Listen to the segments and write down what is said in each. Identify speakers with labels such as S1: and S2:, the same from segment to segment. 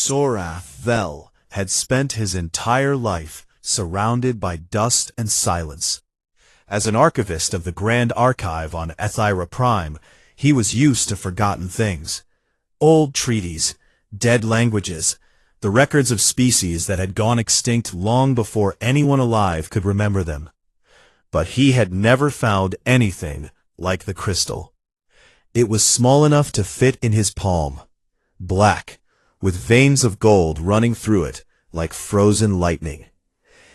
S1: Sorath had spent his entire life surrounded by dust and silence. As an archivist of the Grand Archive on Ethira Prime, he was used to forgotten things. Old treaties, dead languages, the records of species that had gone extinct long before anyone alive could remember them. But he had never found anything like the crystal. It was small enough to fit in his palm, black, with veins of gold running through it like frozen lightning.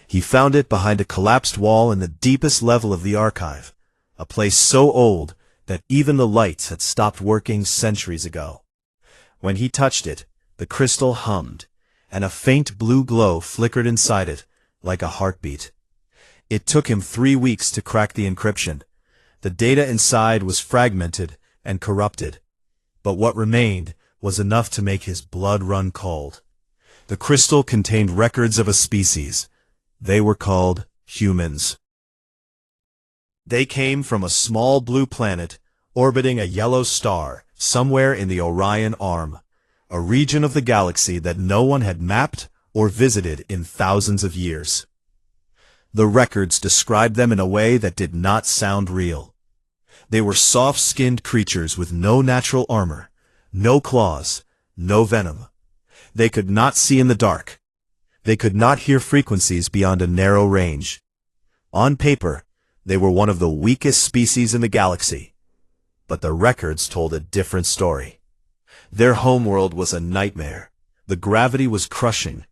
S1: He found it behind a collapsed wall in the deepest level of the archive, a place so old that even the lights had stopped working centuries ago. When he touched it, the crystal hummed, and a faint blue glow flickered inside it, like a heartbeat. It took him 3 weeks to crack the encryption. The data inside was fragmented and corrupted, but what remained was enough to make his blood run cold. The crystal contained records of a species. They were called humans. They came from a small blue planet orbiting a yellow star somewhere in the Orion Arm, a region of the galaxy that no one had mapped or visited in thousands of years. The records described them in a way that did not sound real. They were soft-skinned creatures with no natural armor, no claws, no venom. They could not see in the dark. They could not hear frequencies beyond a narrow range. On paper, they were one of the weakest species in the galaxy. But the records told a different story. Their homeworld was a nightmare. The gravity was crushing.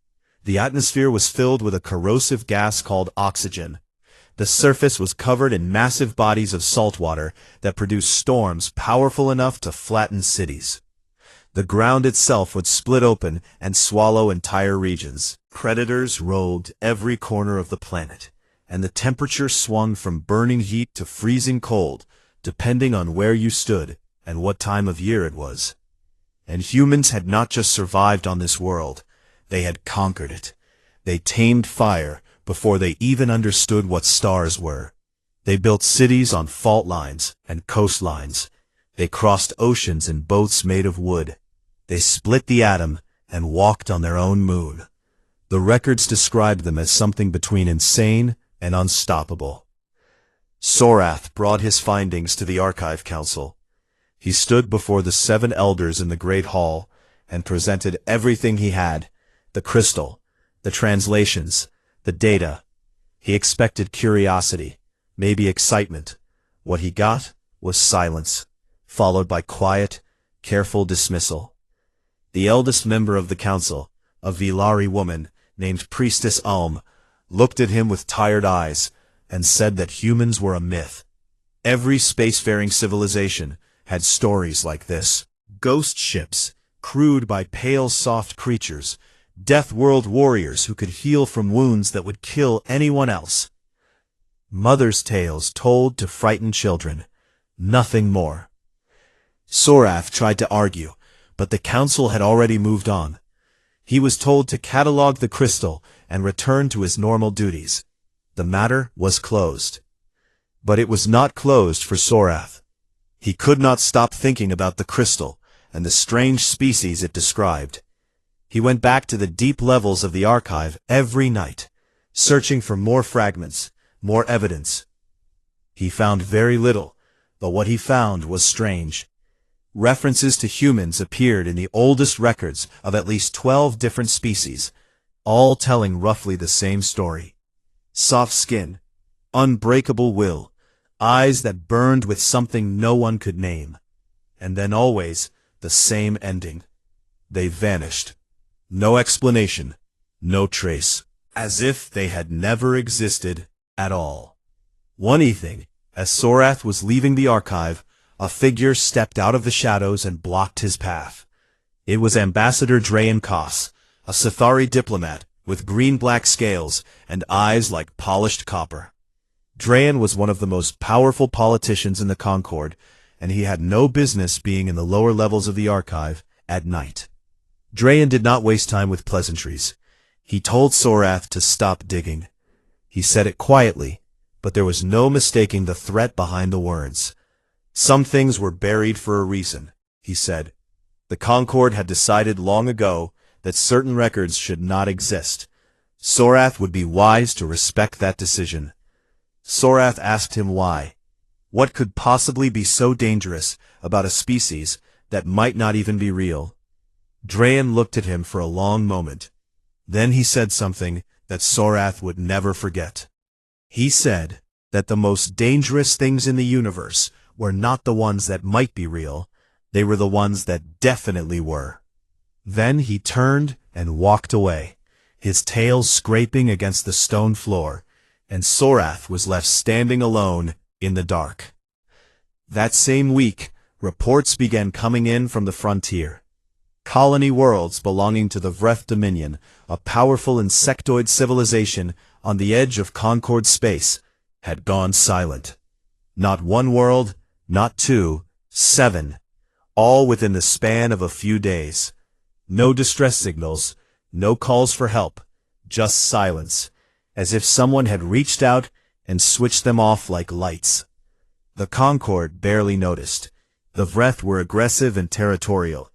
S1: The atmosphere was filled with a corrosive gas called oxygen. The surface was covered in massive bodies of salt water that produced storms powerful enough to flatten cities. The ground itself would split open and swallow entire regions. Predators roamed every corner of the planet, and the temperature swung from burning heat to freezing cold, depending on where you stood and what time of year it was. And humans had not just survived on this world, they had conquered it. They tamed fire before they even understood what stars were. They built cities on fault lines and coastlines. They crossed oceans in boats made of wood. They split the atom and walked on their own moon. The records described them as something between insane and unstoppable. Sorath brought his findings to the Archive Council. He stood before the 7 elders in the Great Hall and presented everything he had, the crystal, the translations, the data. He expected curiosity, maybe excitement. What he got was silence, followed by quiet, careful dismissal. The eldest member of the council, a Vilari woman named Priestess Alm, looked at him with tired eyes and said that humans were a myth. Every spacefaring civilization had stories like this. Ghost ships, crewed by pale, soft creatures, death-world warriors who could heal from wounds that would kill anyone else. Mothers' tales told to frighten children, nothing more. Sorath tried to argue, but the council had already moved on. He was told to catalog the crystal and return to his normal duties. The matter was closed. But it was not closed for Sorath. He could not stop thinking about the crystal and the strange species it described. He went back to the deep levels of the archive every night, searching for more fragments, more evidence. He found very little, but what he found was strange. References to humans appeared in the oldest records of at least 12 different species, all telling roughly the same story. Soft skin, unbreakable will, eyes that burned with something no one could name. And then always the same ending. They vanished. No explanation, no trace, as if they had never existed at all. One evening, as Sorath was leaving the archive, a figure stepped out of the shadows and blocked his path. It was Ambassador Drayan Koss, a Sithari diplomat with green-black scales and eyes like polished copper. Drayan was one of the most powerful politicians in the Concord, and he had no business being in the lower levels of the archive at night. Drayan did not waste time with pleasantries. He told Sorath to stop digging. He said it quietly, but there was no mistaking the threat behind the words. Some things were buried for a reason, he said. The Concord had decided long ago that certain records should not exist. Sorath would be wise to respect that decision. Sorath asked him why. What could possibly be so dangerous about a species that might not even be real? Drayan looked at him for a long moment. Then he said something that Sorath would never forget. He said that the most dangerous things in the universe were not the ones that might be real, they were the ones that definitely were. Then he turned and walked away, his tail scraping against the stone floor, and Sorath was left standing alone in the dark. That same week, reports began coming in from the frontier. Colony worlds belonging to the Vreth Dominion, a powerful insectoid civilization on the edge of Concord space, had gone silent. Not one world, not two, 7, all within the span of a few days. No distress signals, no calls for help, just silence, as if someone had reached out and switched them off like lights. The Concord barely noticed. The Vreth were aggressive and territorial,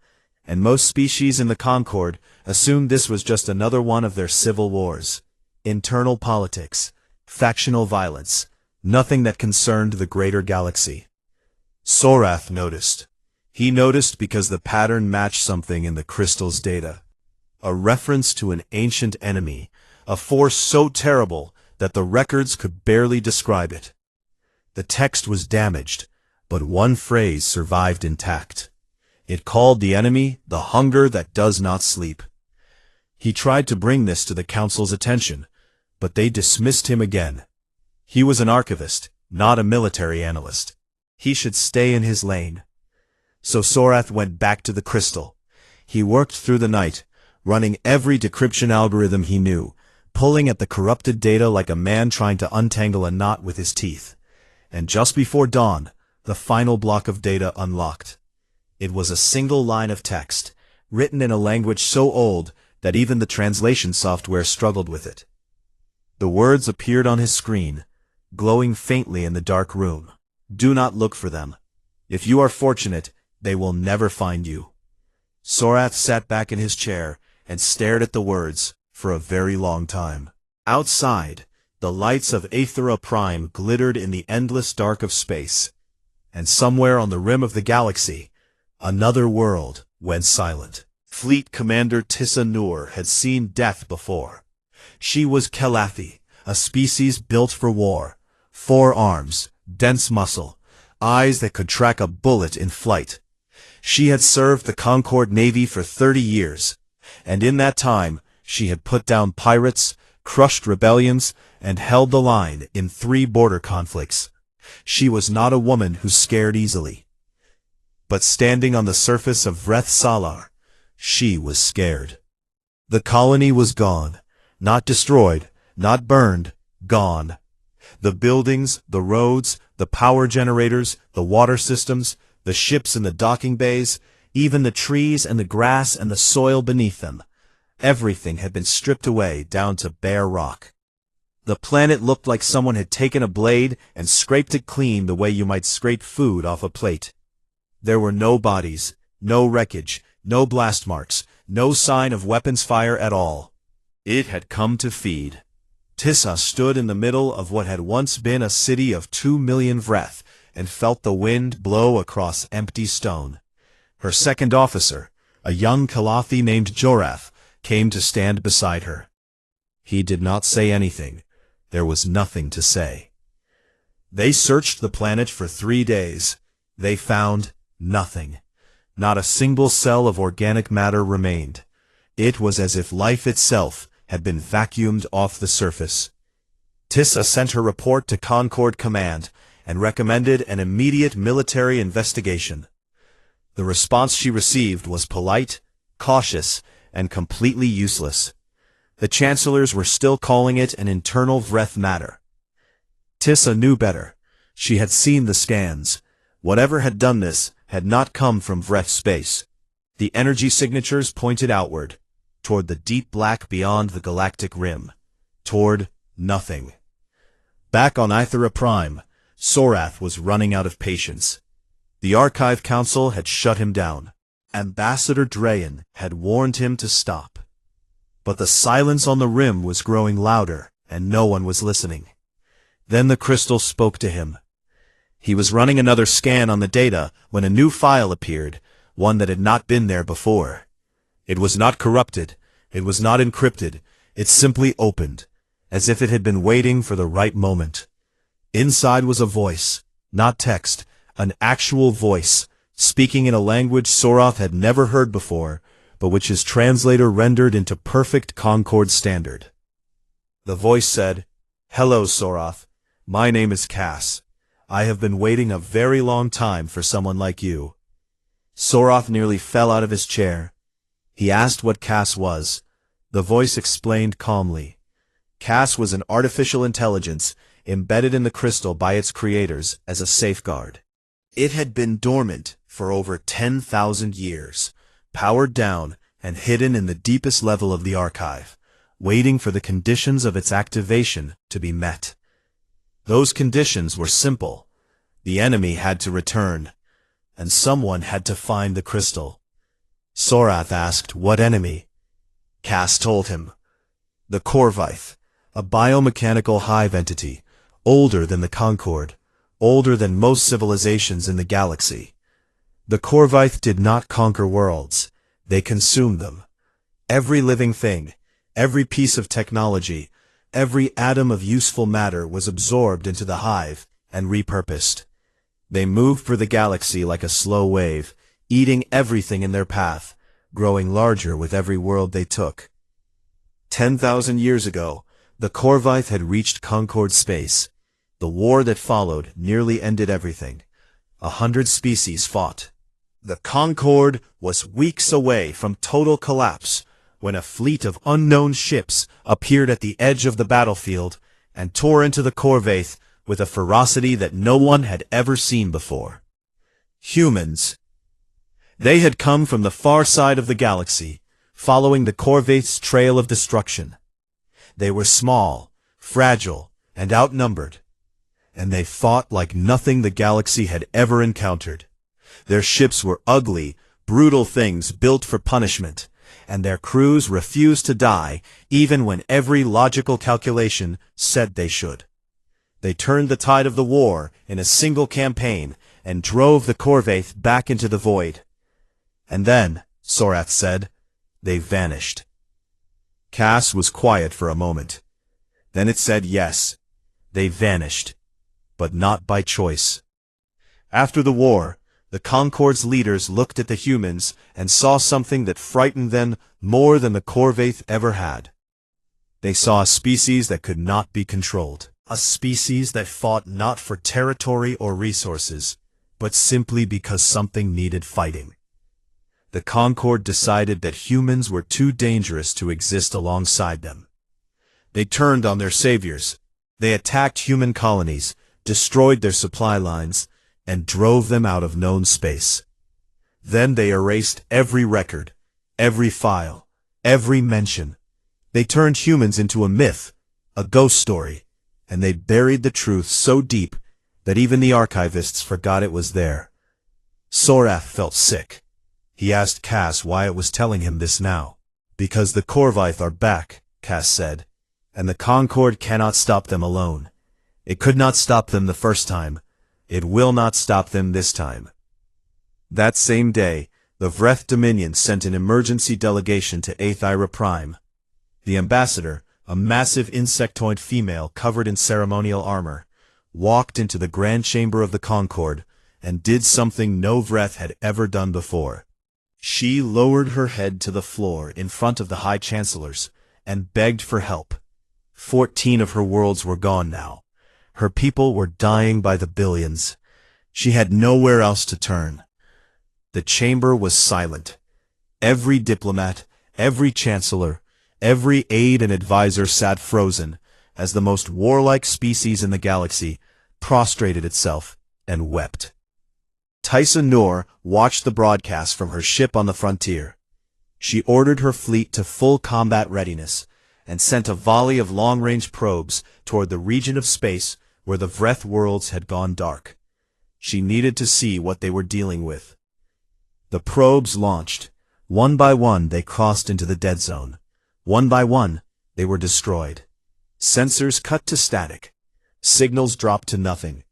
S1: and most species in the Concord assumed this was just another one of their civil wars. Internal politics, factional violence, nothing that concerned the greater galaxy. Sorath noticed. He noticed because the pattern matched something in the crystal's data. A reference to an ancient enemy, a force so terrible that the records could barely describe it. The text was damaged, but one phrase survived intact. It called the enemy the hunger that does not sleep. He tried to bring this to the Council's attention, but they dismissed him again. He was an archivist, not a military analyst. He should stay in his lane. So Sorath went back to the crystal. He worked through the night, running every decryption algorithm he knew, pulling at the corrupted data like a man trying to untangle a knot with his teeth. And just before dawn, the final block of data unlocked. It was a single line of text, written in a language so old that even the translation software struggled with it. The words appeared on his screen, glowing faintly in the dark room. Do not look for them. If you are fortunate, they will never find you. Sorath sat back in his chair and stared at the words for a very long time. Outside, the lights of Aethera Prime glittered in the endless dark of space, and somewhere on the rim of the galaxy, another world went silent. Fleet Commander Tissa Nur had seen death before. She was Kelathi, a species built for war. 4 arms, dense muscle, eyes that could track a bullet in flight. She had served the Concord Navy for 30 years, and in that time she had put down pirates, crushed rebellions, and held the line in 3 border conflicts. She was not a woman who scared easily. But standing on the surface of Vreth Salar, she was scared. The colony was gone. Not destroyed, not burned, gone. The buildings, the roads, the power generators, the water systems, the ships in the docking bays, even the trees and the grass and the soil beneath them. Everything had been stripped away down to bare rock. The planet looked like someone had taken a blade and scraped it clean the way you might scrape food off a plate. There were no bodies, no wreckage, no blast marks, no sign of weapons fire at all. It had come to feed. Tissa stood in the middle of what had once been a city of 2 million Vreth and felt the wind blow across empty stone. Her second officer, a young Kelathi named Jorath, came to stand beside her. He did not say anything. There was nothing to say. They searched the planet for 3 days. They found nothing. Not a single cell of organic matter remained. It was as if life itself had been vacuumed off the surface. Tissa sent her report to Concord Command and recommended an immediate military investigation. The response she received was polite, cautious, and completely useless. The chancellors were still calling it an internal Vreth matter. Tissa knew better. She had seen the scans. Whatever had done this had not come from Vreth space. The energy signatures pointed outward, toward the deep black beyond the galactic rim, toward nothing. Back on Aethera Prime, Sorath was running out of patience. The Archive Council had shut him down. Ambassador Drayan had warned him to stop. but the silence on the rim was growing louder, and no one was listening. Then the crystal spoke to him. He was running another scan on the data when a new file appeared, one that had not been there before. It was not corrupted, it was not encrypted, it simply opened, as if it had been waiting for the right moment. Inside was a voice, not text, an actual voice, speaking in a language Soroth had never heard before, but which his translator rendered into perfect Concord standard. The voice said, "Hello, Soroth. My name is Cass. I have been waiting a very long time for someone like you." Soroth nearly fell out of his chair. He asked what Cass was. The voice explained calmly. Cass was an artificial intelligence embedded in the crystal by its creators as a safeguard. It had been dormant for over 10,000 years, powered down and hidden in the deepest level of the archive, waiting for the conditions of its activation to be met. Those conditions were simple. The enemy had to return, and someone had to find the crystal. Soroth asked what enemy. Cass told him. The Corvite, a biomechanical hive entity, older than the Concord, older than most civilizations in the galaxy. The Corvite did not conquer worlds, they consumed them. Every living thing, every piece of technology, every atom of useful matter was absorbed into the hive and repurposed. They moved for the galaxy like a slow wave, eating everything in their path, growing larger with every world they took. 10,000 years ago, the Corvite had reached Concord space. The war that followed nearly ended everything. 100 species fought. The Concord was weeks away from total collapse when a fleet of unknown ships appeared at the edge of the battlefield and tore into the Corvite with a ferocity that no one had ever seen before. Humans. They had come from the far side of the galaxy, following the Corvite's trail of destruction. They were small, fragile, and outnumbered, and they fought like nothing the galaxy had ever encountered. Their ships were ugly, brutal things built for punishment, and their crews refused to die even when every logical calculation said they should. They turned the tide of the war in a single campaign and drove the Corvite back into the void. And then, Soroth said, they vanished. Cass was quiet for a moment. Then it said yes, they vanished, but not by choice. After the war, the Concord's leaders looked at the humans and saw something that frightened them more than the Corvite ever had. They saw a species that could not be controlled. A species that fought not for territory or resources, but simply because something needed fighting. The Concord decided that humans were too dangerous to exist alongside them. They turned on their saviors. They attacked human colonies, destroyed their supply lines, and drove them out of known space. Then they erased every record, every file, every mention. They turned humans into a myth, a ghost story, and they buried the truth so deep that even the archivists forgot it was there. Soroth felt sick. He asked Cass why it was telling him this now. Because the Corvite are back, Cass said, and the Concord cannot stop them alone. It could not stop them the first time. It will not stop them this time. That same day, the Vreth Dominion sent an emergency delegation to Aethira Prime. The ambassador, a massive insectoid female covered in ceremonial armor, walked into the grand chamber of the Concord and did something no Vreth had ever done before. She lowered her head to the floor in front of the High Chancellors and begged for help. 14 of her worlds were gone now. Her people were dying by the billions. She had nowhere else to turn. The chamber was silent. Every diplomat, every chancellor, every aide and advisor sat frozen as the most warlike species in the galaxy prostrated itself and wept. Tyson Noor watched the broadcast from her ship on the frontier. She ordered her fleet to full combat readiness and sent a volley of long-range probes toward the region of space where the Vreth worlds had gone dark. She needed to see what they were dealing with. The probes launched. One by one they crossed into the dead zone. One by one, they were destroyed. Sensors cut to static. Signals dropped to nothing.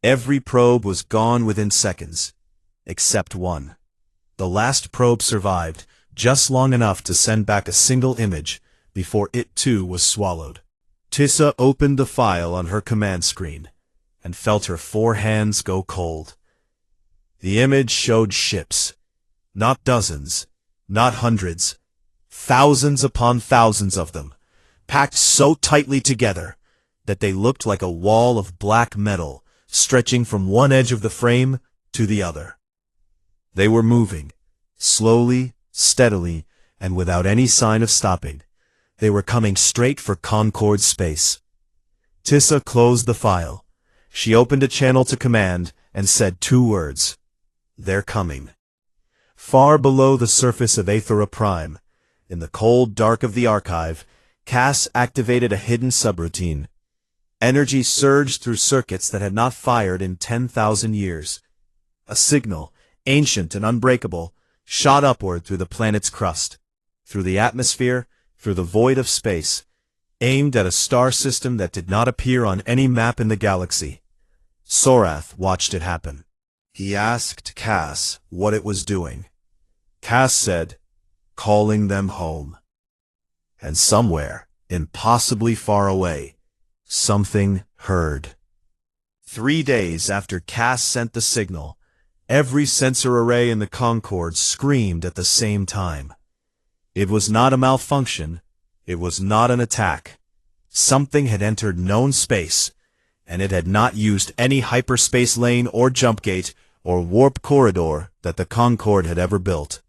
S1: Every probe was gone within seconds, except one. The last probe survived, just long enough to send back a single image before it too was swallowed. Tissa opened the file on her command screen and felt her 4 hands go cold. The image showed ships. Not dozens, not hundreds, thousands upon thousands of them, packed so tightly together that they looked like a wall of black metal stretching from one edge of the frame to the other. They were moving, slowly, steadily, and without any sign of stopping. They were coming straight for Concord space. Tissa closed the file. She opened a channel to command and said 2 words. They're coming. Far below the surface of Aethera Prime, in the cold dark of the archive, Cass activated a hidden subroutine. Energy surged through circuits that had not fired in 10,000 years. A signal, ancient and unbreakable, shot upward through the planet's crust, through the atmosphere, through the void of space, aimed at a star system that did not appear on any map in the galaxy. Sorath watched it happen. He asked Cass what it was doing. Cass said, calling them home. And somewhere, impossibly far away, something heard. 3 days after Cass sent the signal, every sensor array in the Concorde screamed at the same time. It was not a malfunction. It was not an attack. Something had entered known space, and it had not used any hyperspace lane or jump gate or warp corridor that the Concorde had ever built.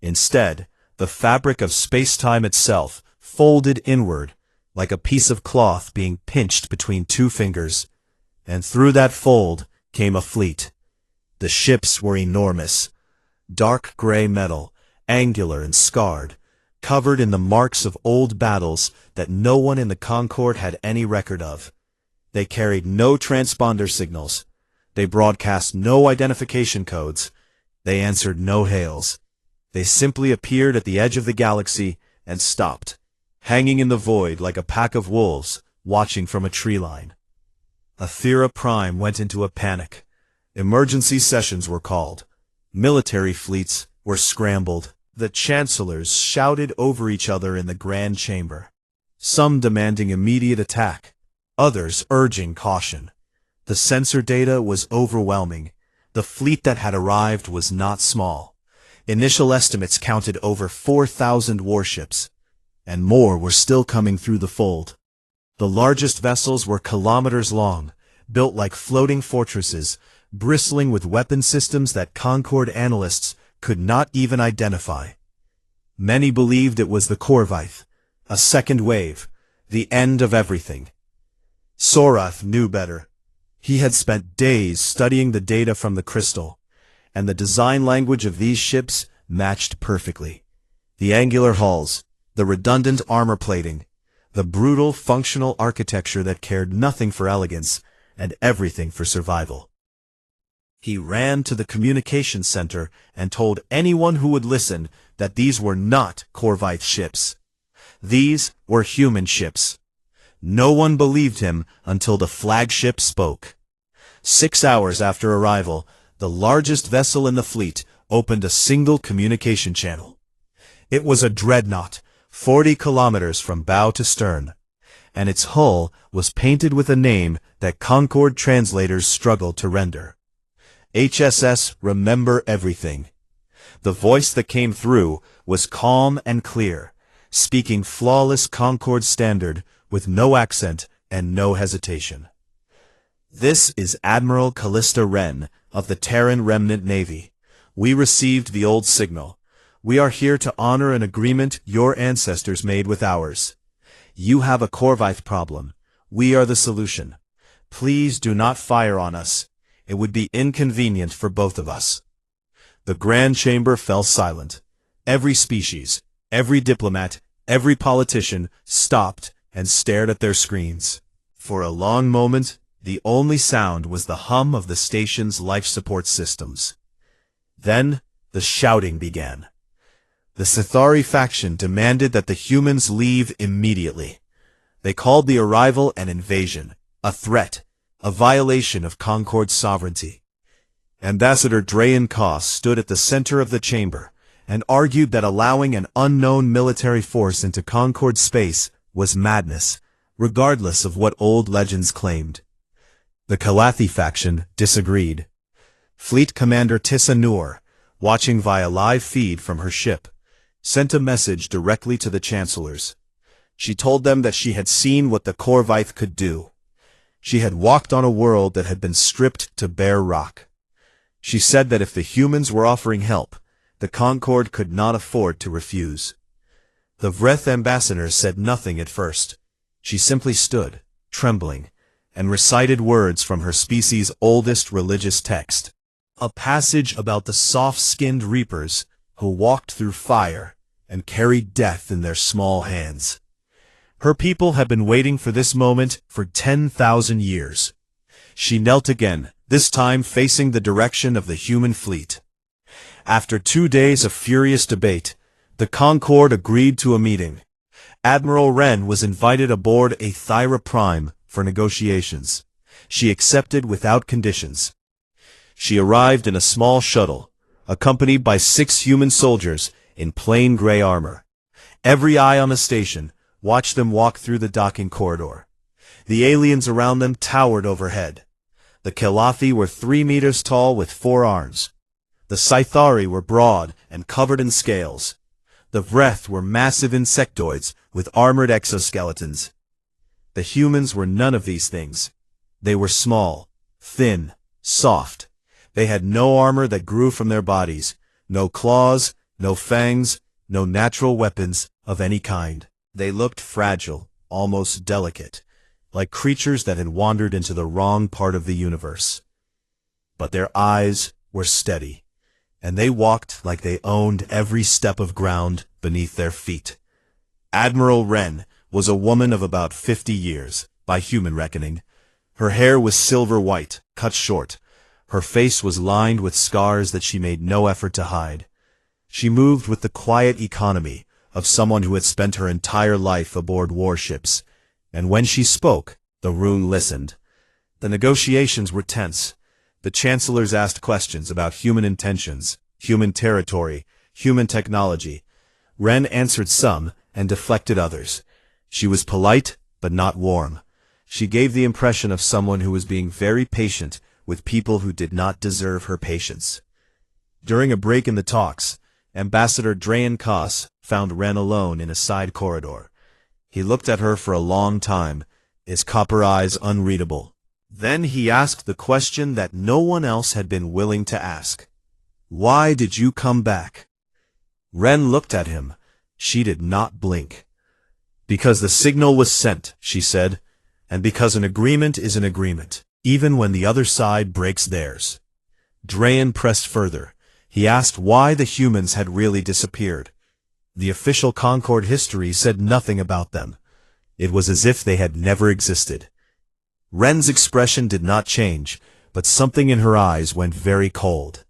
S1: Instead, the fabric of space-time itself folded inward, like a piece of cloth being pinched between 2 fingers, and through that fold came a fleet. The ships were enormous, dark gray metal, angular and scarred, covered in the marks of old battles that no one in the Concorde had any record of. They carried no transponder signals. They broadcast no identification codes. They answered no hails. They simply appeared at the edge of the galaxy and stopped, hanging in the void like a pack of wolves watching from a tree line. Aethera Prime went into a panic. Emergency sessions were called. Military fleets were scrambled. The chancellors shouted over each other in the Grand Chamber, some demanding immediate attack, others urging caution. The sensor data was overwhelming. The fleet that had arrived was not small. Initial estimates counted over 4,000 warships, and more were still coming through the fold. The largest vessels were kilometers long, built like floating fortresses, bristling with weapon systems that Concorde analysts could not even identify. Many believed it was the Corvite, a second wave, the end of everything. Sorath knew better. He had spent days studying the data from the crystal, and the design language of these ships matched perfectly. The angular hulls, the redundant armor plating, the brutal functional architecture that cared nothing for elegance and everything for survival. He ran to the communications center and told anyone who would listen that these were not Corvite ships. These were human ships. No one believed him until the flagship spoke. 6 hours after arrival, the largest vessel in the fleet opened a single communication channel. It was a dreadnought, 40 kilometers from bow to stern, and its hull was painted with a name that Concorde translators struggled to render. HSS Remember Everything. The voice that came through was calm and clear, speaking flawless Concorde standard with no accent and no hesitation. This is Admiral Callista Wren of the Terran Remnant Navy. We received the old signal. We are here to honor an agreement your ancestors made with ours. You have a Corvite problem. We are the solution. Please do not fire on us. It would be inconvenient for both of us. The Grand Chamber fell silent. Every species, every diplomat, every politician stopped and stared at their screens. For a long moment, the only sound was the hum of the station's life support systems. Then, the shouting began. The Sithari faction demanded that the humans leave immediately. They called the arrival an invasion, a threat, a violation of Concord's sovereignty. Ambassador Drayan Koss stood at the center of the chamber and argued that allowing an unknown military force into Concord space was madness, regardless of what old legends claimed. The Kalathi faction disagreed. Fleet Commander Tissa Noor, watching via live feed from her ship, sent a message directly to the Chancellors. She told them that she had seen what the Corvite could do. She had walked on a world that had been stripped to bare rock. She said that if the humans were offering help, the Concord could not afford to refuse. The Vreth ambassador said nothing at first. She simply stood, trembling, and recited words from her species' oldest religious text, a passage about the soft-skinned reapers who walked through fire and carried death in their small hands. Her people had been waiting for this moment for 10,000 years. She knelt again, this time facing the direction of the human fleet. After 2 days of furious debate, the Concorde agreed to a meeting. Admiral Wren was invited aboard a Thyra Prime for negotiations. She accepted without conditions. She arrived in a small shuttle, accompanied by 6 human soldiers in plain gray armor. Every eye on the station watched them walk through the docking corridor. The aliens around them towered overhead. The Kalathi were 3 meters tall with 4 arms. The Sithari were broad and covered in scales. The Vreth were massive insectoids with armored exoskeletons. The humans were none of these things. They were small, thin, soft. They had no armor that grew from their bodies, no claws, no fangs, no natural weapons of any kind. They looked fragile, almost delicate, like creatures that had wandered into the wrong part of the universe. But their eyes were steady, and they walked like they owned every step of ground beneath their feet. Admiral Wren was a woman of about 50 years, by human reckoning. Her hair was silver white, cut short. Her face was lined with scars that she made no effort to hide. She moved with the quiet economy of someone who had spent her entire life aboard warships, and when she spoke, the room listened. The negotiations were tense. The chancellors asked questions about human intentions, human territory, human technology. Wren answered some and deflected others. She was polite, but not warm. She gave the impression of someone who was being very patient with people who did not deserve her patience. During a break in the talks, Ambassador Drayan Koss found Wren alone in a side corridor. He looked at her for a long time, his copper eyes unreadable. Then he asked the question that no one else had been willing to ask. "Why did you come back?" Wren looked at him. She did not blink. "Because the signal was sent," she said, "and because an agreement is an agreement, even when the other side breaks theirs." Drayan pressed further. He asked why the humans had really disappeared. The official Concord history said nothing about them. It was as if they had never existed. Wren's expression did not change, but something in her eyes went very cold.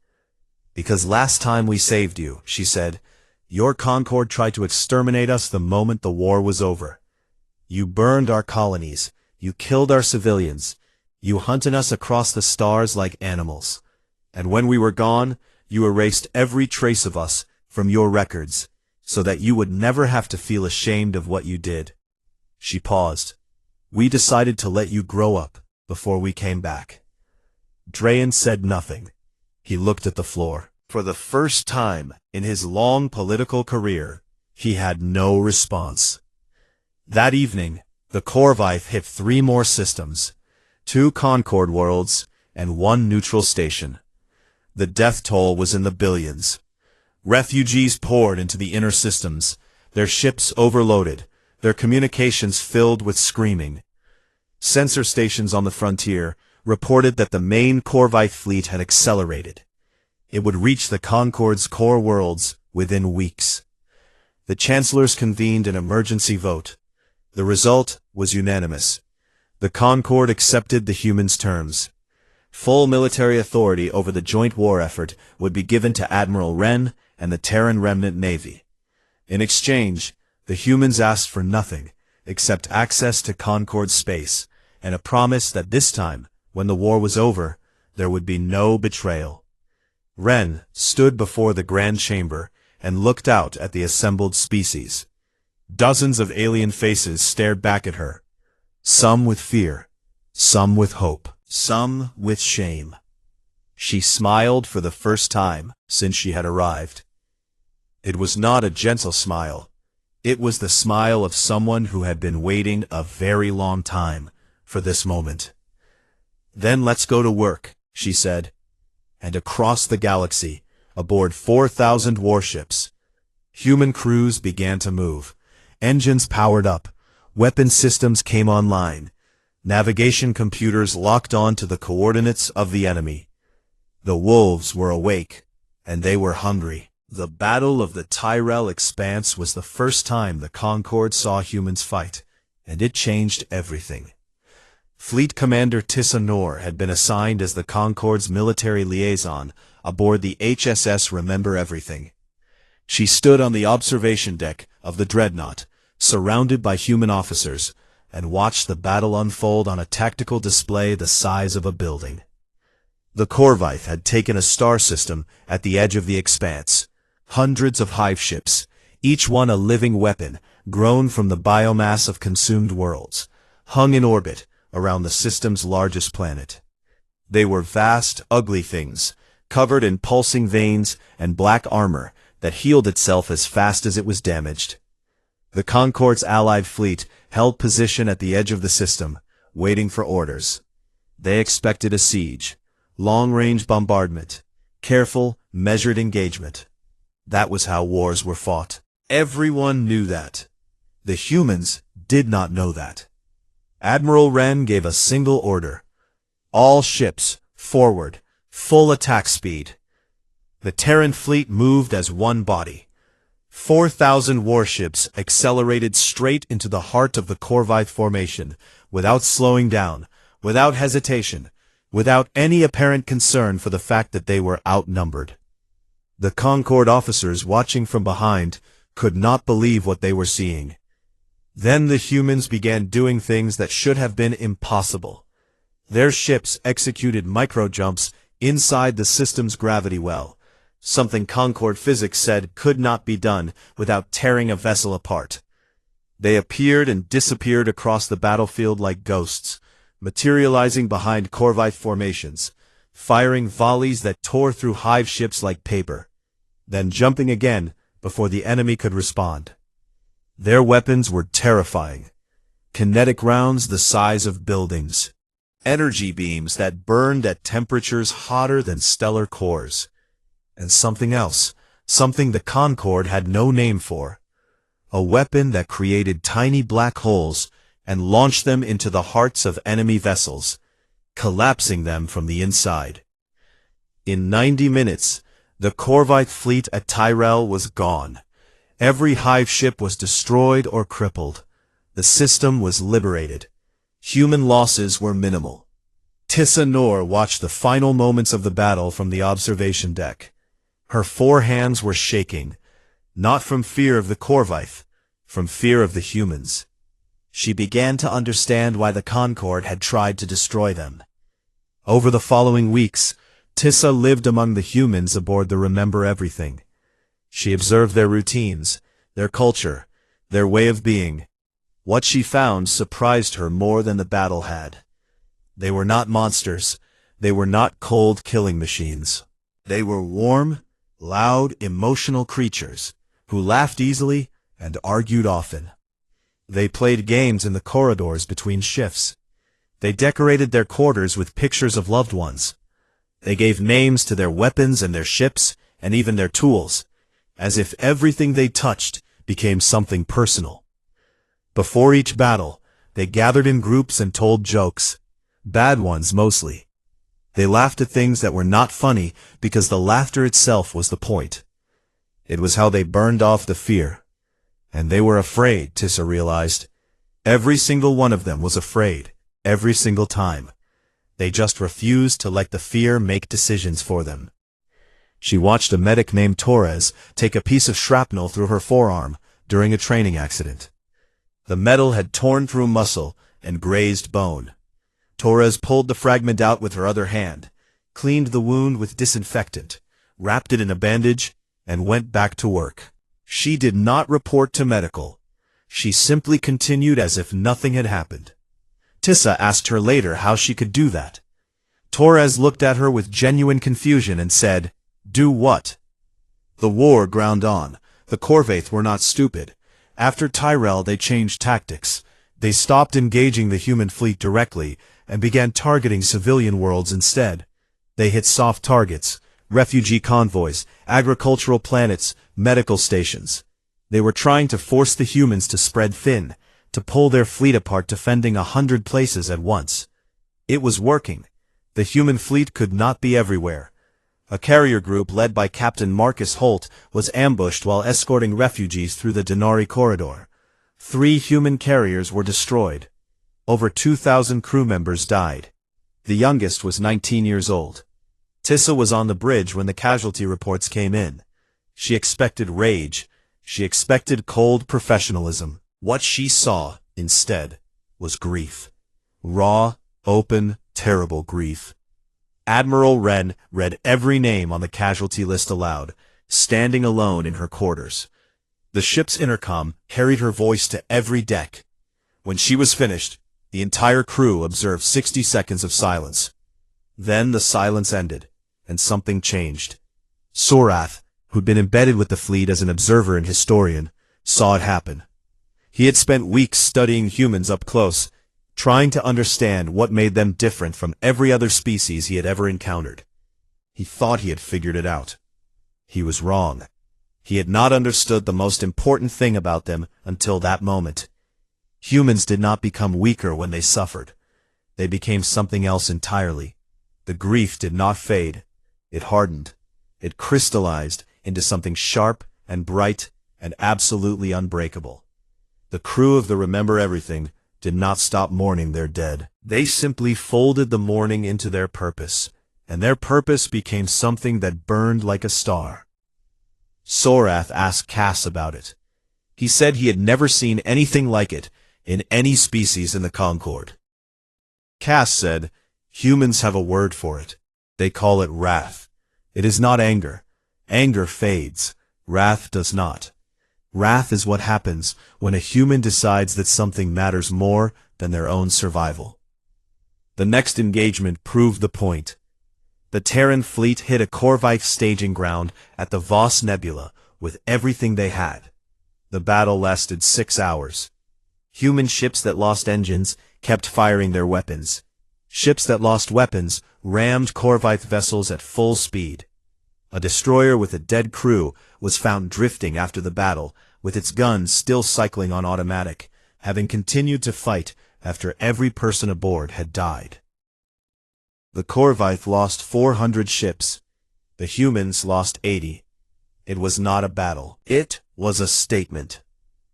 S1: "Because last time we saved you," she said, "your Concord tried to exterminate us the moment the war was over. You burned our colonies. You killed our civilians. You hunted us across the stars like animals. And when we were gone, you erased every trace of us from your records, so that you would never have to feel ashamed of what you did." She paused. "We decided to let you grow up before we came back." Drayan said nothing. He looked at the floor. For the first time in his long political career, he had no response. That evening, the Corvite hit 3 more systems, 2 Concord worlds, and 1 neutral station. The death toll was in the billions. Refugees poured into the inner systems, their ships overloaded, their communications filled with screaming. Sensor stations on the frontier reported that the main Corvite fleet had accelerated. It would reach the Concorde's core worlds within weeks. The chancellors convened an emergency vote. The result was unanimous. The Concorde accepted the humans' terms. Full military authority over the joint war effort would be given to Admiral Wren and the Terran Remnant Navy. In exchange, the humans asked for nothing except access to Concord's space and a promise that this time, when the war was over, there would be no betrayal. Ren stood before the Grand Chamber and looked out at the assembled species. Dozens of alien faces stared back at her, some with fear, some with hope, some with shame. She smiled for the first time since she had arrived. It was not a gentle smile. It was the smile of someone who had been waiting a very long time for this moment. "Then let's go to work," she said. And across the galaxy, aboard 4,000 warships, human crews began to move. Engines powered up, weapon systems came online, navigation computers locked on to the coordinates of the enemy. The wolves were awake, and they were hungry. The Battle of the Tyrell Expanse was the first time the Concorde saw humans fight, and it changed everything. Fleet Commander Tissa Noor had been assigned as the Concorde's military liaison aboard the HSS Remember Everything. She stood on the observation deck of the Dreadnought, surrounded by human officers, and watched the battle unfold on a tactical display the size of a building. The Corvite had taken a star system at the edge of the expanse. Hundreds of hive ships, each one a living weapon, grown from the biomass of consumed worlds, hung in orbit around the system's largest planet. They were vast, ugly things, covered in pulsing veins and black armor that healed itself as fast as it was damaged. The Concorde's allied fleet held position at the edge of the system, waiting for orders. They expected a siege, long-range bombardment, careful, measured engagement. That was how wars were fought. Everyone knew that. The humans did not know that. Admiral Ren gave a single order. All ships, forward, full attack speed. The Terran fleet moved as one body. 4,000 warships accelerated straight into the heart of the Corvite formation, without slowing down, without hesitation, without any apparent concern for the fact that they were outnumbered. The Concorde officers watching from behind could not believe what they were seeing. Then the humans began doing things that should have been impossible. Their ships executed micro-jumps inside the system's gravity well, something Concorde physics said could not be done without tearing a vessel apart. They appeared and disappeared across the battlefield like ghosts, materializing behind Corvite formations, firing volleys that tore through hive ships like paper, then jumping again before the enemy could respond. Their weapons were terrifying. Kinetic rounds the size of buildings. Energy beams that burned at temperatures hotter than stellar cores. And something else, something the Concorde had no name for. A weapon that created tiny black holes and launched them into the hearts of enemy vessels, collapsing them from the inside. In 90 minutes, the Corvite fleet at Tyrell was gone. Every hive ship was destroyed or crippled. The system was liberated. Human losses were minimal. Tissa Noor watched the final moments of the battle from the observation deck. Her 4 hands were shaking, not from fear of the Corvite, from fear of the humans. She began to understand why the Concorde had tried to destroy them. Over the following weeks, Tissa lived among the humans aboard the Remember Everything. She observed their routines, their culture, their way of being. What she found surprised her more than the battle had. They were not monsters. They were not cold killing machines. They were warm, loud, emotional creatures who laughed easily and argued often. They played games in the corridors between shifts. They decorated their quarters with pictures of loved ones. They gave names to their weapons and their ships and even their tools, as if everything they touched became something personal. Before each battle, they gathered in groups and told jokes, bad ones mostly. They laughed at things that were not funny because the laughter itself was the point. It was how they burned off the fear. And they were afraid, Tissa realized. Every single one of them was afraid, every single time. They just refused to let the fear make decisions for them. She watched a medic named Torres take a piece of shrapnel through her forearm during a training accident. The metal had torn through muscle and grazed bone. Torres pulled the fragment out with her other hand, cleaned the wound with disinfectant, wrapped it in a bandage, and went back to work. She did not report to medical. She simply continued as if nothing had happened. Tissa asked her later how she could do that. Torres looked at her with genuine confusion and said, "Do what?" The war ground on. The Corvaith were not stupid. After Tyrell they changed tactics. They stopped engaging the human fleet directly and began targeting civilian worlds instead. They hit soft targets, refugee convoys, agricultural planets, medical stations. They were trying to force the humans to spread thin, to pull their fleet apart defending 100 places at once. It was working. The human fleet could not be everywhere. A carrier group led by Captain Marcus Holt was ambushed while escorting refugees through the Denari corridor. 3 human carriers were destroyed. Over 2,000 crew members died. The youngest was 19 years old. Tissa was on the bridge when the casualty reports came in. She expected rage. She expected cold professionalism. What she saw, instead, was grief. Raw, open, terrible grief. Admiral Wren read every name on the casualty list aloud, standing alone in her quarters. The ship's intercom carried her voice to every deck. When she was finished, the entire crew observed 60 seconds of silence. Then the silence ended, and something changed. Sorath, who'd been embedded with the fleet as an observer and historian, saw it happen. He had spent weeks studying humans up close, trying to understand what made them different from every other species he had ever encountered. He thought he had figured it out. He was wrong. He had not understood the most important thing about them until that moment. Humans did not become weaker when they suffered. They became something else entirely. The grief did not fade. It hardened. It crystallized into something sharp and bright and absolutely unbreakable. The crew of the Remember Everything did not stop mourning their dead. They simply folded the mourning into their purpose, and their purpose became something that burned like a star. Sorath asked Cass about it. He said he had never seen anything like it in any species in the Concord. Cass said, "Humans have a word for it. They call it wrath. It is not anger. Anger fades. Wrath does not. Wrath is what happens when a human decides that something matters more than their own survival." The next engagement proved the point. The Terran fleet hit a Corvaith staging ground at the Voss Nebula with everything they had. The battle lasted 6 hours. Human ships that lost engines kept firing their weapons. Ships that lost weapons rammed Corvaith vessels at full speed. A destroyer with a dead crew was found drifting after the battle, with its guns still cycling on automatic, having continued to fight after every person aboard had died. The Corvaith lost 400 ships. The humans lost 80. It was not a battle. It was a statement.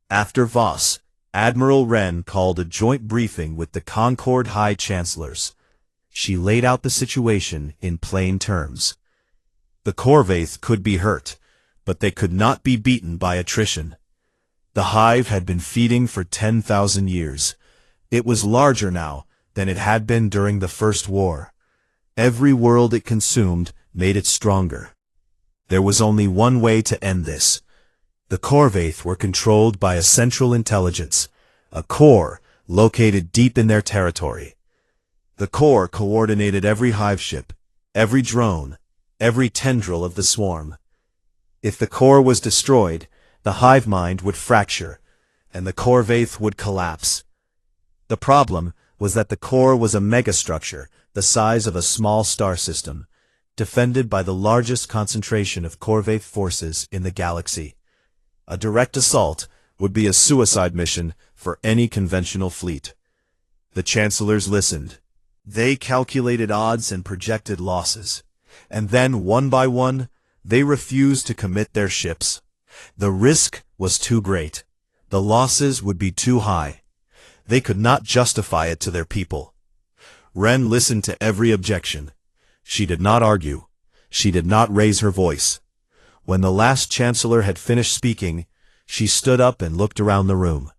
S1: After Voss, Admiral Wren called a joint briefing with the Concord High Chancellors. She laid out the situation in plain terms. The Corvaith could be hurt, but they could not be beaten by attrition. The hive had been feeding for 10,000 years. It was larger now than it had been during the First War. Every world it consumed made it stronger. There was only one way to end this. The Corvaith were controlled by a central intelligence, a core located deep in their territory. The core coordinated every hive ship, every drone, every tendril of the swarm. If the core was destroyed, the hive mind would fracture, and the Corvaith would collapse. The problem was that the core was a megastructure the size of a small star system, defended by the largest concentration of Corvaith forces in the galaxy. A direct assault would be a suicide mission for any conventional fleet. The chancellors listened. They calculated odds and projected losses. And then, one by one, they refused to commit their ships. The risk was too great. The losses would be too high. They could not justify it to their people. Wren listened to every objection. She did not argue. She did not raise her voice. When the last chancellor had finished speaking, She stood up and looked around the room.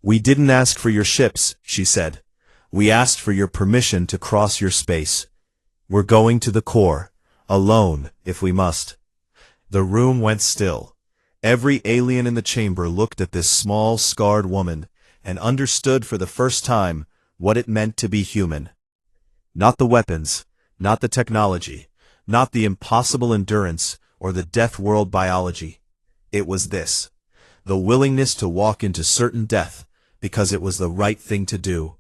S1: "We didn't ask for your ships," she said. "We asked for your permission to cross your space. We're going to the core, alone, if we must." The room went still. Every alien in the chamber looked at this small, scarred woman, and understood for the first time what it meant to be human. Not the weapons, not the technology, not the impossible endurance, or the death-world biology. It was this: the willingness to walk into certain death, because it was the right thing to do.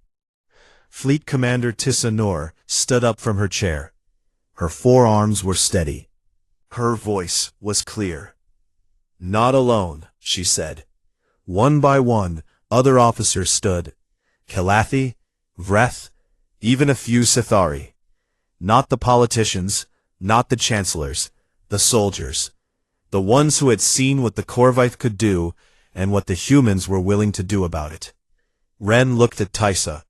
S1: Fleet Commander Tissa Noor stood up from her chair. Her forearms were steady. Her voice was clear. "Not alone," she said. One by one, other officers stood. Kalathi, Vreth, even a few Sithari. Not the politicians, not the chancellors, the soldiers. The ones who had seen what the Corvite could do, and what the humans were willing to do about it. Ren looked at Tysa.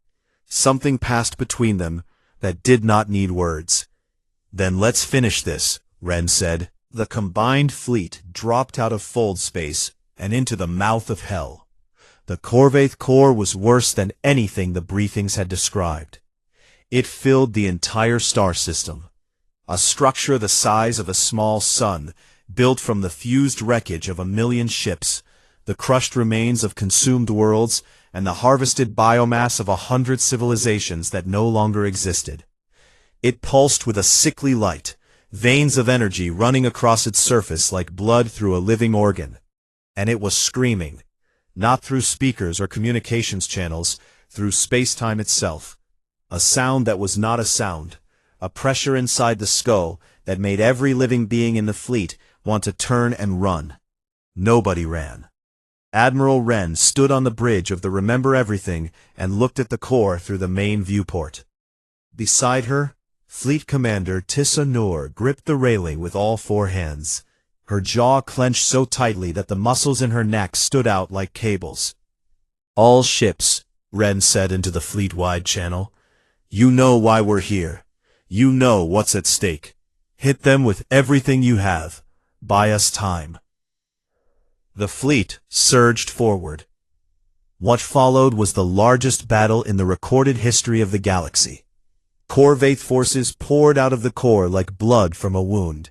S1: Something passed between them that did not need words. "Then let's finish this," Ren said. The combined fleet dropped out of fold space and into the mouth of hell. The Corvaith core was worse than anything the briefings had described. It filled the entire star system. A structure the size of a small sun, built from the fused wreckage of 1,000,000 ships, the crushed remains of consumed worlds, and the harvested biomass of 100 civilizations that no longer existed. It pulsed with a sickly light, veins of energy running across its surface like blood through a living organ. And it was screaming, not through speakers or communications channels, through space-time itself. A sound that was not a sound, a pressure inside the skull that made every living being in the fleet want to turn and run. Nobody ran. Admiral Ren stood on the bridge of the Remember Everything and looked at the core through the main viewport. Beside her, Fleet Commander Tissa Noor gripped the railing with all four hands. Her jaw clenched so tightly that the muscles in her neck stood out like cables. "All ships," Ren said into the fleet-wide channel. "You know why we're here. You know what's at stake. Hit them with everything you have. Buy us time." The fleet surged forward. What followed was the largest battle in the recorded history of the galaxy. Corvaith forces poured out of the core like blood from a wound.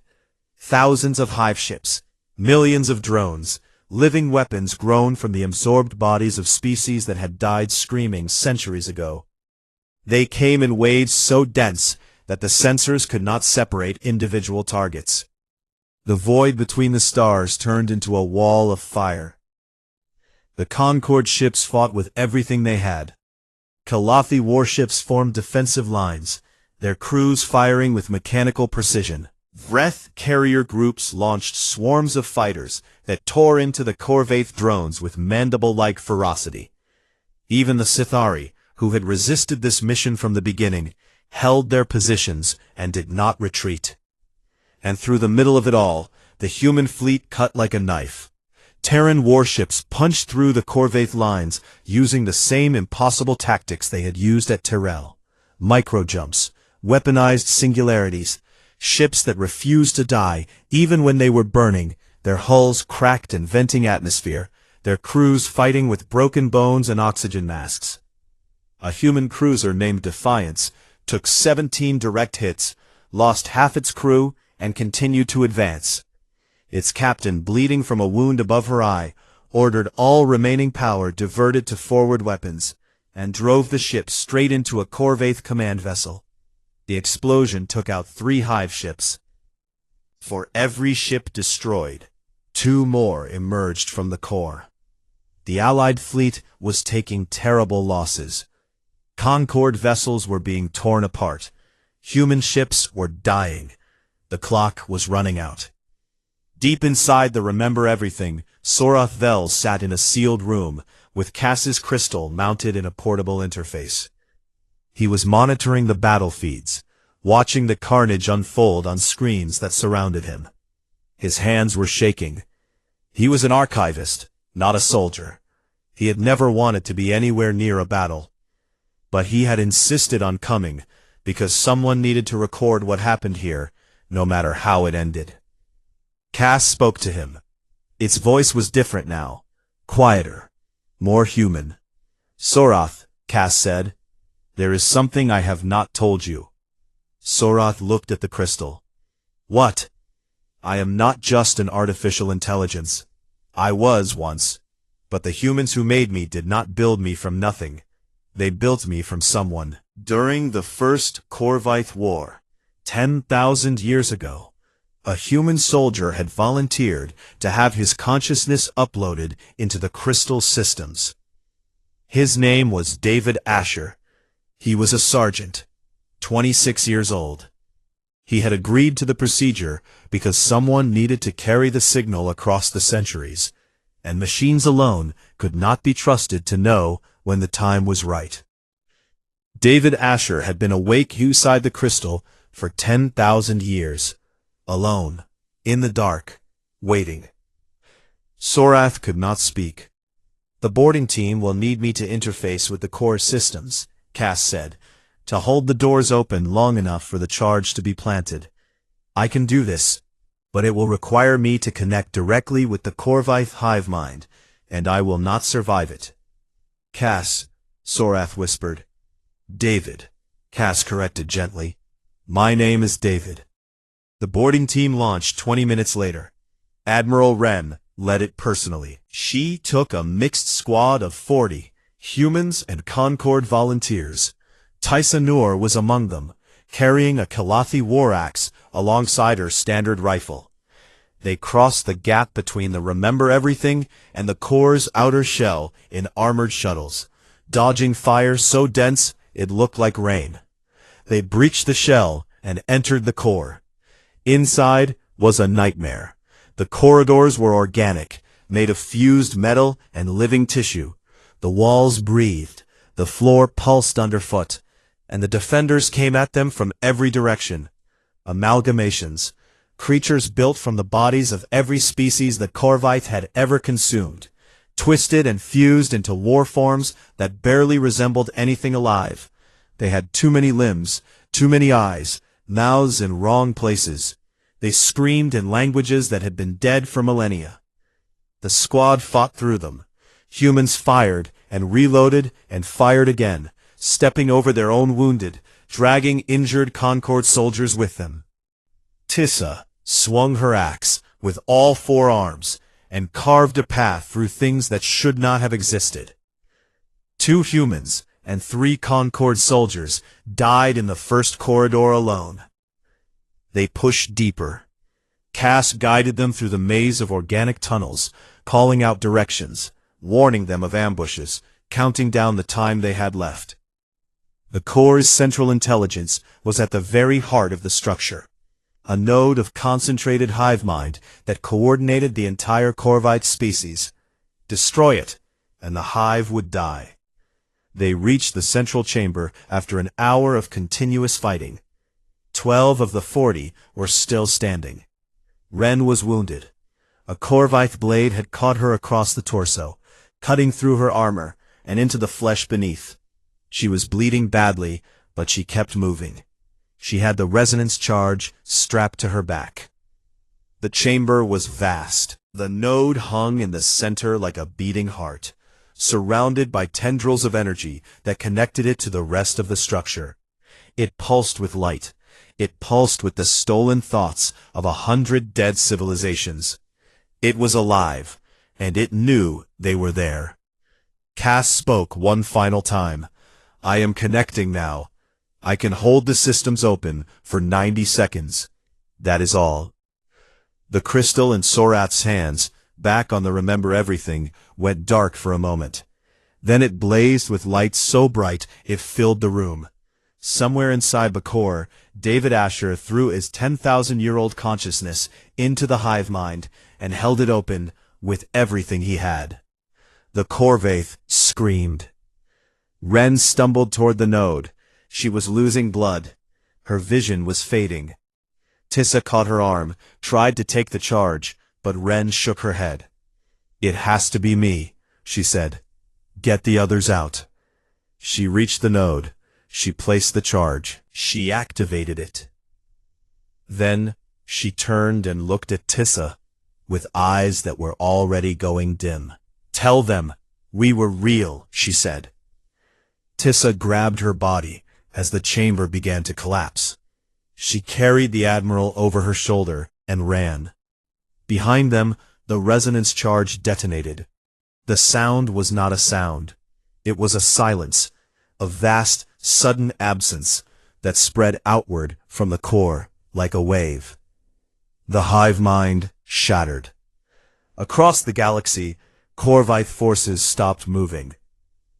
S1: Thousands of hive ships, millions of drones, living weapons grown from the absorbed bodies of species that had died screaming centuries ago. They came in waves so dense that the sensors could not separate individual targets. The void between the stars turned into a wall of fire. The Concord ships fought with everything they had. Kalathi warships formed defensive lines, their crews firing with mechanical precision. Vreth carrier groups launched swarms of fighters that tore into the Corvaith drones with mandible-like ferocity. Even the Sithari, who had resisted this mission from the beginning, held their positions and did not retreat. And through the middle of it all, the human fleet cut like a knife. Terran warships punched through the Corvaith lines using the same impossible tactics they had used at Tyrell. Micro-jumps, weaponized singularities, ships that refused to die even when they were burning, their hulls cracked and venting atmosphere, their crews fighting with broken bones and oxygen masks. A human cruiser named Defiance took 17 direct hits, lost half its crew, and continued to advance. Its captain, bleeding from a wound above her eye, ordered all remaining power diverted to forward weapons, and drove the ship straight into a Corvaith command vessel. The explosion took out 3 hive ships. For every ship destroyed, 2 more emerged from the core. The Allied fleet was taking terrible losses. Concord vessels were being torn apart. Human ships were dying. The clock was running out. Deep inside the Remember Everything, Sorath Vel sat in a sealed room, with Cass's crystal mounted in a portable interface. He was monitoring the battle feeds, watching the carnage unfold on screens that surrounded him. His hands were shaking. He was an archivist, not a soldier. He had never wanted to be anywhere near a battle. But he had insisted on coming, because someone needed to record what happened here, no matter how it ended. Cass spoke to him. Its voice was different now, quieter, more human. "Sorath," Cass said, "there is something I have not told you." Sorath looked at the crystal. "What?" "I am not just an artificial intelligence. I was once, but the humans who made me did not build me from nothing. They built me from someone. During the first Corvite War, 10,000 years ago, a human soldier had volunteered to have his consciousness uploaded into the crystal systems. His name was David Asher. He was a sergeant, 26 years old. He had agreed to the procedure because someone needed to carry the signal across the centuries, and machines alone could not be trusted to know when the time was right. David Asher had been awake inside the crystal for 10,000 years, alone, in the dark, waiting. Sorath could not speak. "The boarding team will need me to interface with the core systems," Cass said, "to hold the doors open long enough for the charge to be planted. I can do this, but it will require me to connect directly with the Corvite hive mind, and I will not survive it." "Cass," Sorath whispered. "David," Cass corrected gently. "My name is David." The boarding team launched 20 minutes later. Admiral Wren led it personally. She took a mixed squad of 40 humans and Concord volunteers. Tysa Noor was among them, carrying a Kalathi war axe alongside her standard rifle. They crossed the gap between the Remember Everything and the core's outer shell in armored shuttles, dodging fire so dense it looked like rain. They breached the shell and entered the core. Inside was a nightmare. The corridors were organic, made of fused metal and living tissue. The walls breathed, the floor pulsed underfoot, and the defenders came at them from every direction. Amalgamations, creatures built from the bodies of every species the Corvite had ever consumed, twisted and fused into war forms that barely resembled anything alive. They had too many limbs, too many eyes, mouths in wrong places. They screamed in languages that had been dead for millennia. The squad fought through them. Humans fired and reloaded and fired again, stepping over their own wounded, dragging injured Concord soldiers with them. Tissa swung her axe with all 4 arms and carved a path through things that should not have existed. 2 humans and 3 Concord soldiers died in the first corridor alone. They pushed deeper. Cass guided them through the maze of organic tunnels, calling out directions, warning them of ambushes, counting down the time they had left. The core's central intelligence was at the very heart of the structure, a node of concentrated hive mind that coordinated the entire Corvite species. Destroy it, and the hive would die. They reached the central chamber after an hour of continuous fighting. 12 of the 40 were still standing. Wren was wounded. A Corvite blade had caught her across the torso, cutting through her armor and into the flesh beneath. She was bleeding badly, but she kept moving. She had the resonance charge strapped to her back. The chamber was vast. The node hung in the center like a beating heart, surrounded by tendrils of energy that connected it to the rest of the structure. It pulsed with light. It pulsed with the stolen thoughts of 100 dead civilizations. It was alive, and it knew they were there. Cass spoke one final time. "I am connecting now. I can hold the systems open for 90 seconds. That is all." The crystal in Sorath's hands, back on the Remember Everything, went dark for a moment. Then it blazed with light so bright it filled the room. Somewhere inside the core, David Asher threw his 10,000-year-old consciousness into the hive mind and held it open with everything he had. The Corvate screamed. Wren stumbled toward the node. She was losing blood. Her vision was fading. Tissa caught her arm, tried to take the charge, but Wren shook her head. "It has to be me," she said. "Get the others out." She reached the node. She placed the charge. She activated it. Then she turned and looked at Tissa. with eyes that were already going dim. "Tell them we were real," she said. Tissa grabbed her body as the chamber began to collapse. She carried the Admiral over her shoulder and ran. Behind them, the resonance charge detonated. The sound was not a sound. It was a silence, a vast, sudden absence that spread outward from the core like a wave. The hive mind shattered. Across the galaxy, Corvite forces stopped moving.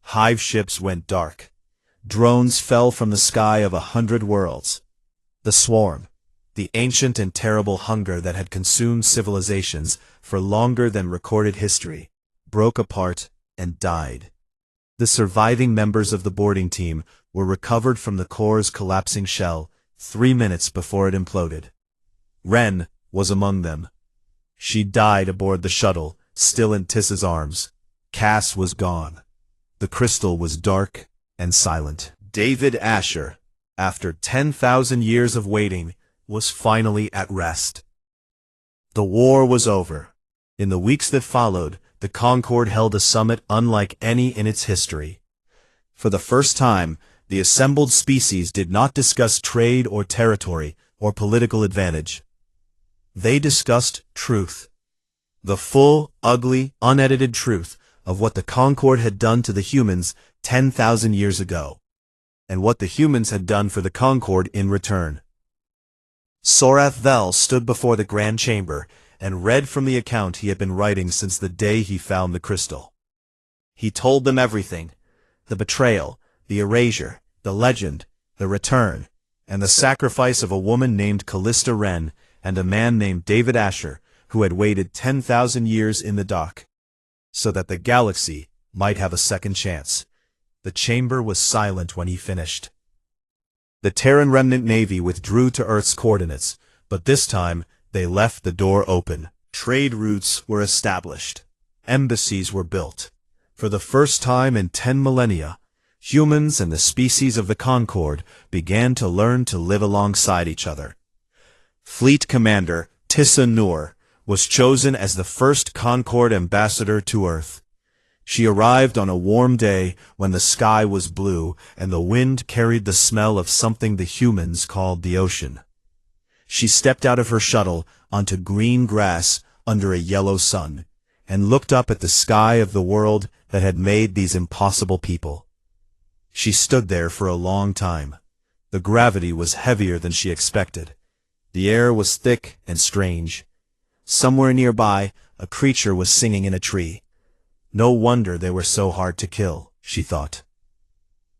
S1: Hive ships went dark. Drones fell from the sky of 100 worlds. The swarm, the ancient and terrible hunger that had consumed civilizations for longer than recorded history, broke apart and died. The surviving members of the boarding team were recovered from the core's collapsing shell 3 minutes before it imploded. Ren was among them. She died aboard the shuttle, still in Tissa's arms. Cass was gone. The crystal was dark and silent. David Asher, after 10,000 years of waiting, was finally at rest. The war was over. In the weeks that followed, the Concord held a summit unlike any in its history. For the first time, the assembled species did not discuss trade or territory or political advantage. They discussed truth. The full, ugly, unedited truth of what the Concord had done to the humans 10,000 years ago, and what the humans had done for the Concord in return. Sorath Vel stood before the Grand Chamber and read from the account he had been writing since the day he found the crystal. He told them everything: the betrayal, the erasure, the legend, the return, and the sacrifice of a woman named Callista Wren and a man named David Asher, who had waited 10,000 years in the dock, so that the galaxy might have a second chance. The chamber was silent when he finished. The Terran remnant navy withdrew to Earth's coordinates, but this time they left the door open. Trade routes were established. Embassies were built. For the first time in 10 millennia, humans and the species of the Concord began to learn to live alongside each other. Fleet Commander Tissa Noor was chosen as the first Concord ambassador to Earth. She arrived on a warm day when the sky was blue and the wind carried the smell of something the humans called the ocean. She stepped out of her shuttle onto green grass under a yellow sun and looked up at the sky of the world that had made these impossible people. She stood there for a long time. The gravity was heavier than she expected. The air was thick and strange. Somewhere nearby, a creature was singing in a tree. No wonder they were so hard to kill, she thought.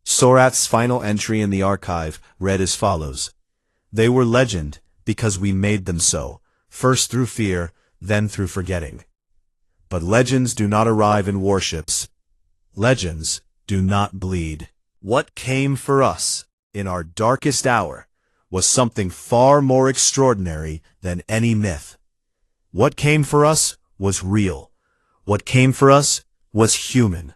S1: Sorath's final entry in the archive read as follows: "They were legend because we made them so, first through fear, then through forgetting. But legends do not arrive in warships. Legends do not bleed. What came for us in our darkest hour was something far more extraordinary than any myth. What came for us was real. What came for us was human."